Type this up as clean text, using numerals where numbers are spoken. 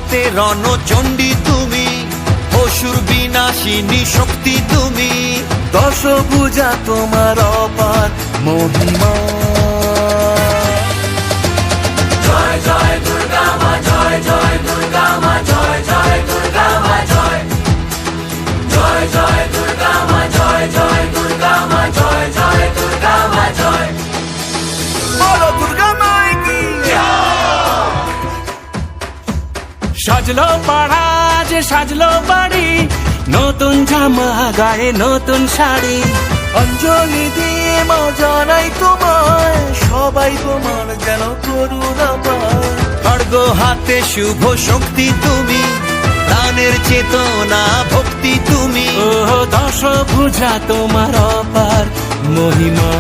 হাতে রণচণ্ডী তুমি, অসুর বিনাশিনী শক্তি তুমি। দশভুজা তোমার অপার মহিমা। জয় জয় দুর্গা মা, জয় জয় দুর্গা মা, জয় জয় দুর্গা মা, জয় জয় জয় দুর্গা মা, জয় জয় দুর্গা মা, জয় জয় দুর্গা মা, জয়। বলো দুর্গা মাই কি। সাজলো পাড়া যে সাজলো বাড়ি, নতুন জামা গায়ে নতুন শাড়ি। অঞ্জলি দিয়ে মা জানাই তোমায়, সবাই তোমার যেন করুণা পায়। খড়গ হাতে শুভ শক্তি তুমি, দানের চেতনা ভক্তি তুমি। ও দশভুজা তোমার অপার মহিমা।